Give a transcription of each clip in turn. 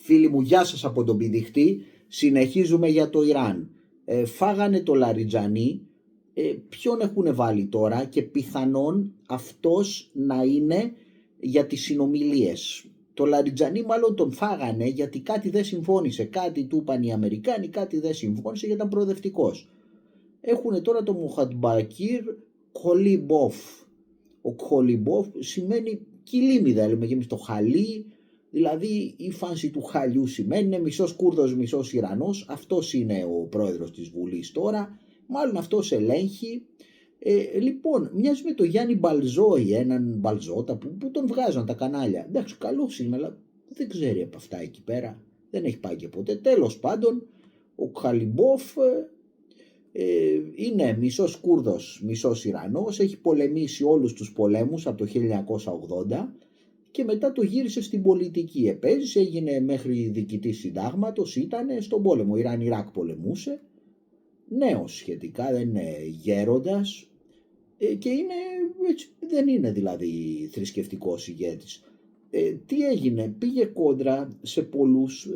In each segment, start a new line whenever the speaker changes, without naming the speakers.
Φίλοι μου, γεια σας από τον Πηδιχτή. Συνεχίζουμε για το Ιράν. Φάγανε το Λαριτζανί. Ποιον έχουν βάλει τώρα και πιθανόν αυτός να είναι για τις συνομιλίες. Το Λαριτζανί μάλλον τον φάγανε γιατί κάτι δεν συμφώνησε. Κάτι του είπαν οι Αμερικάνοι, κάτι δεν συμφώνησε γιατί ήταν προοδευτικός. Έχουν τώρα το Μοχαντμπακίρ Κολιμπόφ. Ο Κολιμπόφ σημαίνει κυλίμιδα, λέμε και εμείς το χαλί. Δηλαδή η φάση του χαλιού σημαίνει είναι μισός Κούρδος, μισός Ιρανός. Αυτός είναι ο πρόεδρος της Βουλής τώρα. Μάλλον αυτός ελέγχει. Λοιπόν, μοιάζει με τον Γιάννη Μπαλζόη, έναν Μπαλζότα που τον βγάζαν τα κανάλια. Εντάξει, καλός είναι, αλλά δεν ξέρει από αυτά εκεί πέρα. Δεν έχει πάει και ποτέ. Τέλος πάντων, ο Κολιμπόφ είναι μισός Κούρδος, μισός Ιρανός. Έχει πολεμήσει όλους τους πολέμους από το 1980. Και μετά το γύρισε στην πολιτική. Επέζησε, έγινε μέχρι διοικητής συντάγματος, ήταν στον πόλεμο. Ιράν-Ιράκ πολεμούσε. Νέος σχετικά, δεν είναι γέροντας. Και είναι, έτσι, δεν είναι δηλαδή θρησκευτικός ηγέτης. Τι έγινε, πήγε κόντρα σε πολλούς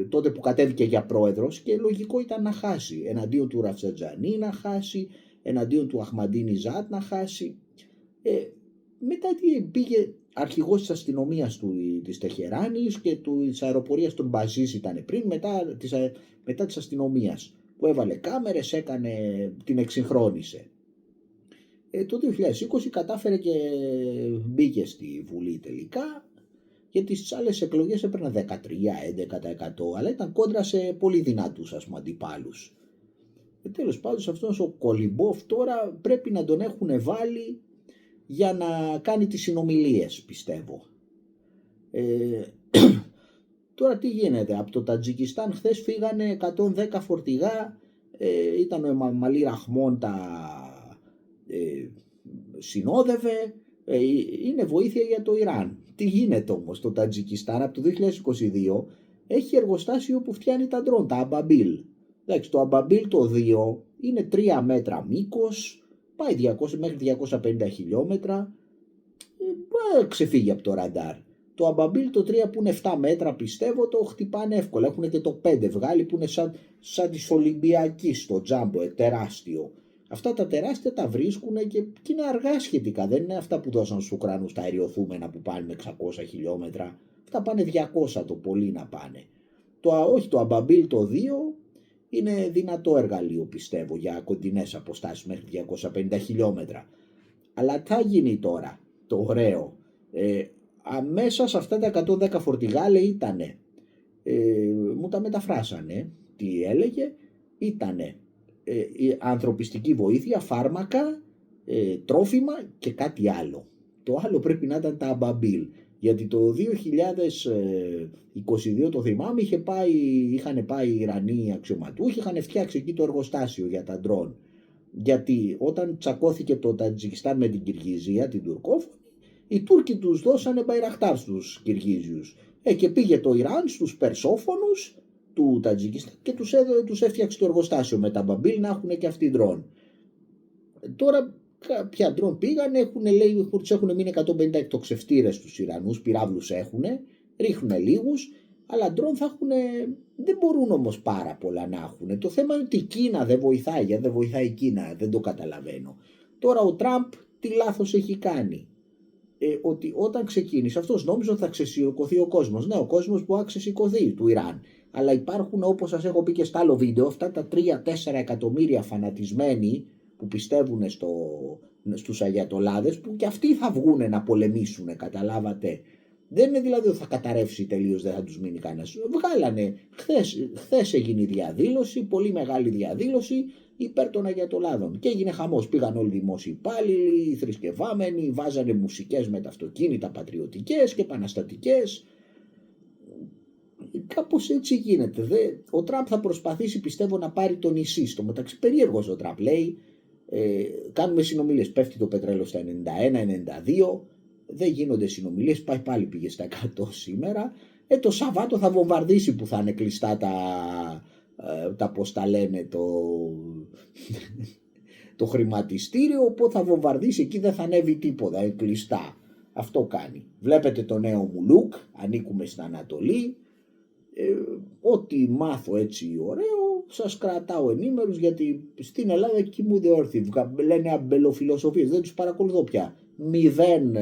τότε που κατέβηκε για πρόεδρος και λογικό ήταν να χάσει. Εναντίον του Ραφσατζανί να χάσει, εναντίον του Αχμαντίνιζάτ να χάσει. Μετά πήγε αρχηγός της αστυνομίας της Τεχεράνης και της αεροπορίας των Μπαζής ήταν πριν, μετά της αστυνομίας που έβαλε κάμερες, την εξυγχρόνισε. Το 2020 κατάφερε και μπήκε στη Βουλή τελικά, γιατί στις άλλες εκλογές έπαιρνε 13-11%, αλλά ήταν κόντρα σε πολύ δυνατούς αντιπάλους. Τέλος πάντων, αυτός ο Κολιμπόφ τώρα πρέπει να τον έχουν βάλει για να κάνει τις συνομιλίες, πιστεύω. Τώρα τι γίνεται, από το Τατζικιστάν χθες φύγανε 110 φορτηγά, ήταν ο Εμαμαλή Ραχμόν συνόδευε, είναι βοήθεια για το Ιράν. Τι γίνεται όμως, το Τατζικιστάν από το 2022 έχει εργοστάσιο που φτιάνει τα ντρόν, τα Αμπαμπίλ. Εντάξει, το Αμπαμπίλ το 2 είναι 3 μέτρα μήκος, πάει 200 μέχρι 250 χιλιόμετρα, ξεφύγει από το ραντάρ. Το Αμπαμπίλ το 3 που είναι 7 μέτρα πιστεύω το χτυπάνε εύκολα. Έχουν και το 5 βγάλει που είναι σαν της Ολυμπιακής στο τζάμπο, τεράστιο. Αυτά τα τεράστια τα βρίσκουν και είναι αργά σχετικά. Δεν είναι αυτά που δώσαν στους Ουκρανούς τα αεριοθούμενα που πάνε με 600 χιλιόμετρα. Αυτά πάνε 200 το πολύ να πάνε. Όχι, το Αμπαμπίλ το 2 είναι δυνατό εργαλείο πιστεύω για κοντινές αποστάσεις μέχρι 250 χιλιόμετρα. Αλλά τι θα γίνει τώρα το ωραίο. Μέσα σε αυτά τα 110 φορτηγά λέει ήτανε, μου τα μεταφράσανε, τι έλεγε, ήτανε ανθρωπιστική βοήθεια, φάρμακα, τρόφιμα και κάτι άλλο. Το άλλο πρέπει να ήταν τα Αμπαμπίλ. Γιατί το 2022 το θυμάμαι είχαν πάει οι Ιρανοί αξιωματούχοι, είχαν φτιάξει εκεί το εργοστάσιο για τα ντρόν. Γιατί όταν τσακώθηκε το Τατζικιστάν με την Κυργιζία, την Τουρκόφωνη, οι Τούρκοι τους δώσανε μπαϊραχτάρ στους Κυργίζιους. Και πήγε το Ιράν στους Περσόφωνους του Τατζικιστάν και τους έφτιαξε το εργοστάσιο με τα Αμπαμπίλ να έχουν και αυτοί ντρόν. Τώρα κάποια ντρόν πήγαν, έχουν μείνει 150 εκτοξευτήρες στους Ιρανούς, πυράβλους ρίχνουν λίγους, αλλά ντρόν θα έχουν, δεν μπορούν όμως πάρα πολλά να έχουν. Το θέμα είναι ότι η Κίνα δεν βοηθάει, γιατί δεν βοηθάει η Κίνα, δεν το καταλαβαίνω. Τώρα ο Τραμπ τι λάθος έχει κάνει. Ότι όταν ξεκίνησε αυτός νόμιζε ότι θα ξεσηκωθεί ο κόσμος. Ναι, ο κόσμος που θα ξεσηκωθεί του Ιράν. Αλλά υπάρχουν, όπως σας έχω πει και στα άλλο βίντεο, αυτά τα 3-4 εκατομμύρια φανατισμένοι που πιστεύουν στους Αγιατολάδες, που και αυτοί θα βγούνε να πολεμήσουν, καταλάβατε. Δεν είναι δηλαδή ότι θα καταρρεύσει τελείως, δεν θα τους μείνει κανένας. Βγάλανε, χθες έγινε η διαδήλωση, πολύ μεγάλη διαδήλωση υπέρ των Αγιατολάδων. Και έγινε χαμός, πήγαν όλοι οι δημόσιοι υπάλληλοι, οι θρησκευάμενοι, βάζανε μουσικές με τα αυτοκίνητα πατριωτικές και επαναστατικές. Κάπως έτσι γίνεται. Ο Τραμπ θα προσπαθήσει πιστεύω να πάρει το νησί. Στο μεταξύ περίεργος ο Τραμπ λέει, κάνουμε συνομιλίες, πέφτει το πετρέλαιο στα 91-92, δεν γίνονται συνομιλίες, πάλι πήγε στα 100 σήμερα. Το Σαββάτο θα βομβαρδίσει που θα είναι κλειστά τα πώς τα λένε, το χρηματιστήριο, οπότε θα βομβαρδίσει εκεί, δεν θα ανέβει τίποτα, κλειστά. Αυτό κάνει. Βλέπετε το νέο μου look, ανήκουμε στην Ανατολή. Ό,τι μάθω έτσι ωραίο, σας κρατάω ενήμερους, γιατί στην Ελλάδα κοιμούνται όρθιοι. Λένε αμπελοφιλοσοφίες, δεν τους παρακολουθώ πια. 0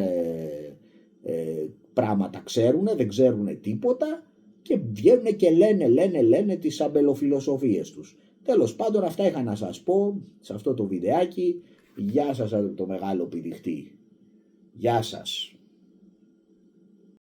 πράγματα ξέρουν, δεν ξέρουν τίποτα και βγαίνουν και λένε τις αμπελοφιλοσοφίες τους. Τέλος πάντων, αυτά είχα να σας πω σε αυτό το βιντεάκι. Γεια σας από το μεγάλο πηδηχτή. Γεια σας.